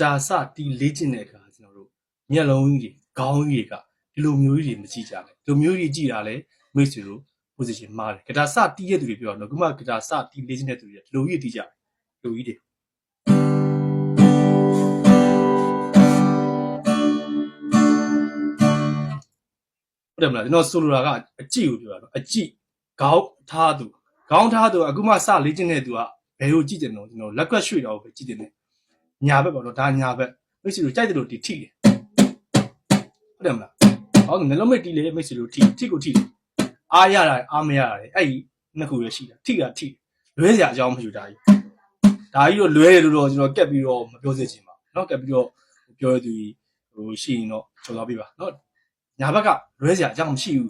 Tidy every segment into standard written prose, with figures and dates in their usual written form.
တာစတီလေးကျင်တဲ့အခါကျွန်တော်တို့မျက်လုံးကြီးခေါင်းကြီးကဒီလိုမျိုးကြီးတွေမကြည့်ကြနဲ့ဒီလိုမျိုးကြီးကြည့်တာလေမိတ်ဆွေတို့ position မှားတယ်ဂတာစတီးရဲ့သူတွေပြောတော့ခုမှဂတာစတီးလေးကျင်တဲ့သူတွေဒီလိုကြီးတီးကြတယ်ဒီလိုကြီးတွေဟုတ်တယ်မလားကျွန်တော်ဆိုလိုတာကအကြည့်ကိုပြောတာနော်အကြည့်ခေါင်းထားသူအခုမှစလေးကျင်တဲ့သူကဘယ်လိုကြည့်တယ်နော်ကျွန်တော်လက်ကွက်ရွှေ့တော့ပဲကြည့်တယ်ညာဘက်ပေါ့နော်ဒါညာဘက်မိတ်ဆွေတို့ကြိုက်တယ်လို့ဒီထိတယ်ဟုတ်တယ်မလားဟောနှလုံးမိတ်တီးလေမိတ်ဆွေတို့ထိကိုထိတယ်အားရတာအားမရတာလေအဲ့ဒီနှစ်ခုရရှိတာထိလွဲစရာအကြောင်းမရှိဘူးဒါကြီးတော့လွဲတယ်လို့တော့ကျွန်တော်ကက်ပြီးတော့မပြောစေချင်ပါဘူးเนาะကက်ပြီးတော့ပြောရသူဟိုရှိရင်တော့ကျော်သွားပြပါเนาะညာဘက်ကလွဲစရာအကြောင်းမရှိဘူး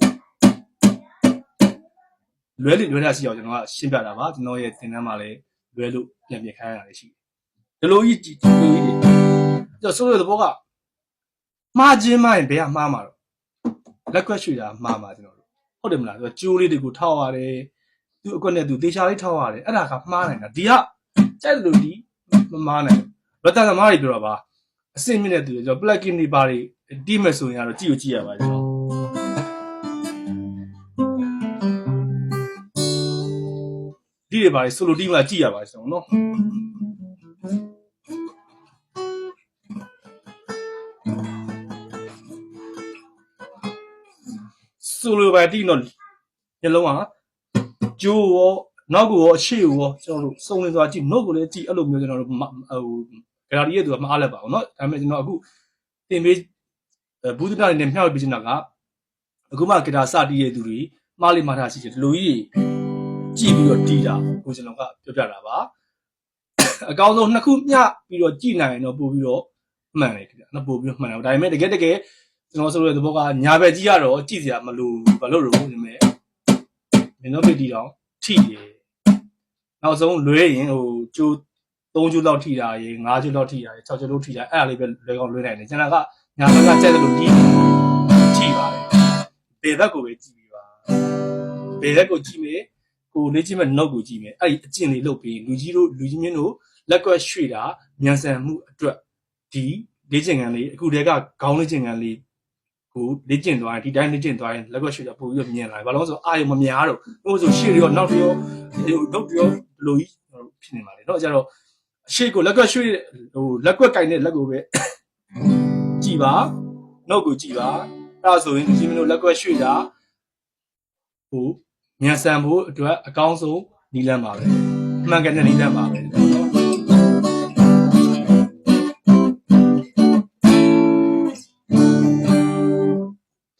လွဲတာရှိအောင်ကျွန်တော်ကရှင်းပြတာပါကျွန်တော်ရဲ့သင်တန်းမှာလည်းလွဲလို့ပြန်ခိုင်းရတာရှိတယ်ဒီလိုကြီးဆိုတဲ့ဘောကမှားခြင်းမှရင်ဘယ်ကမှားမှာတော့လက်ကွက်ရွှေ့တာမှားမှာကျွန်တော်တို့ဟုတ်တယ်မလားသူကကျိုးလေးတွေကိုထောက်ရတယ်သူအကွက်နဲ့သူတေချာလေးထောက်ရတယ်အဲ့ဒါကမှားနိုင်တာဒီကကြိုက်လို့ဒီမမှားနိုင်ဘတ်တန်သမားတွေပြောတာပါအစင်မြင့်တဲ့သူတွေကျွန်တော် plugin တွေပါတွေတီးမယ်ဆိုရင်ကတော့ကြည့်ရပါကျွန်တော်ဒီတွေပါဆိုလိုတီးမှကြည့်ရပါကျွန်တော်နော်ဆိုလိုပါတီးနော်ညလုံးကကျိုးရောနောက်ကိုရောအရှိကိုရောကျွန်တော်တို့စုံလင်စွာကြည့်နှုတ်ကိုလည်းကြည့်အဲ့လိုမျိုးကျွန်တော်တို့ဟိုဂရာဒီရဲ့သူကမအားလက်ပါဘူးเนาะဒါပေမဲ့ကျွန်တော်အခုတင်ပေးဘူးတတာနေမျှဝေပေးချင်တာကအခုမှဂီတာစတီးရဲ့သူတွေမှားလိမှားတာရှိတယ်ဒီလိုကြီးကြည့်ပြီးတော့တီးတာကိုကျွန်တော်ကပြောပြတာပါအကောင်းဆုံးနှစ်ခုမျှပြီးတော့ကြည့်နိုင်ရင်တော့ပို့ပြီးတော့မှန်တယ်ခင်ဗျာနော်ပို့ပြီးတော့မှန်တယ်ဒါပေမဲ့တကယ်ကျွန်တော်ဆိုတဲ့သဘောကညာဘက်ကြီးကတော့ကြည့်စရာမလိုဘာလို့လို့ဒီမဲ့မင်းတို့ပြည်တီတော့ထိတယ်နောက်ဆုံးလွဲရင်ဟိုကျိုး3ကျိုးလောက်ထိတာရေ5ကျိုးလောက်ထိတာရေ6ကျိုးလောက်ထိတာအဲ့ဒါလေးပဲလွဲကောင်းလွဲနိုင်တယ်ကျွန်တော်ကညာဘက်ကကြက်တယ်လို့ထိပါတယ်ဘယ်ဘက်ကိုပဲကြည့်ပြီးပါဘယ်ဘက်ကိုကြည့်မယ်ကိုလေ့ကျင့်မဲ့ note ကိုကြည့်မယ်အဲ့ဒီအကျင့်လေးလုပ်ပြီးလူကြီးမင်းတို့လက်ကွက်ရွှေ့တာမြန်ဆန်မှုအတွက်ဒီလေ့ကျင့်ခန်းလေးအခုတည်းကခေါင်းလေ့ကျင့်ခန်းလေးကိုလေ့ကျင့်သွားရင်ဒီတိုင်းလေ့ကျင့်သွားရင်လက်ကွက်ရွှေ့တာပို့ပြီးတော့မြင်လာတယ်ဘာလို့ဆိုအာရုံမများတော့ဟိုဆိုရှေ့ရောနောက်ရောလိုကြီးဖြစ်နေပါလေเนาะကြတော့အရှိကိုလက်ကွက်ရွှေ့ဟိုလက်ကွက်ကင်တဲ့လက်ကိုပဲကြည့်ပါနောက်ကိုကြည့်ပါအဲ့ဒါဆိုရင်ဒီမင်းတို့လက်ကွက်ရွှေ့တာဟိုမြန်ဆန်ဖို့အတွက်အကောင်းဆုံးနီးလန်းပါပဲအမှန်ကန်တဲ့နီးလန်းပါပဲတ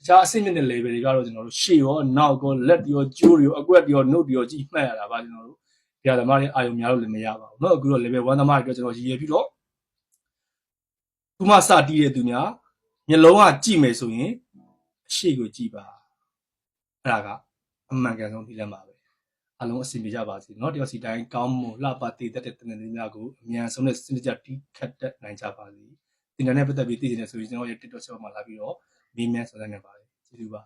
ခြားအဆင့်မြင့်တဲ့ level တွေကတော့ကျွန်တော်တို့ရှေ့ရောနောက်ရောလက်ရောကျိုးရောအကွက်ရောနှုတ်ရောကြည့်မှတ်ရတာပါကျွန်တော်တို့ဒီဟာသမားတွေအာရုံများလို့လည်းမရပါဘူးเนาะအခုတော့ level 1သမားတွေအတွက်ကျွန်တော်ရည်ရွယ်ပြီးတော့ခုမှစတီးတဲ့သူများမျက်လုံးကကြည့်မယ်ဆိုရင်အရှိကိုကြည့်ပါအဲ့ဒါကအမှန်ကန်ဆုံးဒီလမ်းပါပဲအားလုံးအဆင်ပြေကြပါစေเนาะတယောက်စီတိုင်းကောင်းမွန်လှပတည်တတ်တဲ့တနင်္လာနေ့များကိုအမြန်ဆုံးနဲ့စနစ်တကျတီးခတ်တတ်နိုင်ကြပါစေဒီနေ့နဲ့ပတ်သက်ပြီးသိချင်တဲ့ဆိုရင်ကျွန်တော်ရဲ့ TikTok မှာလာပြီးတော့မေးမြန်းဆောင်ရွက်နေပါတယ်ကျေးဇူးပါ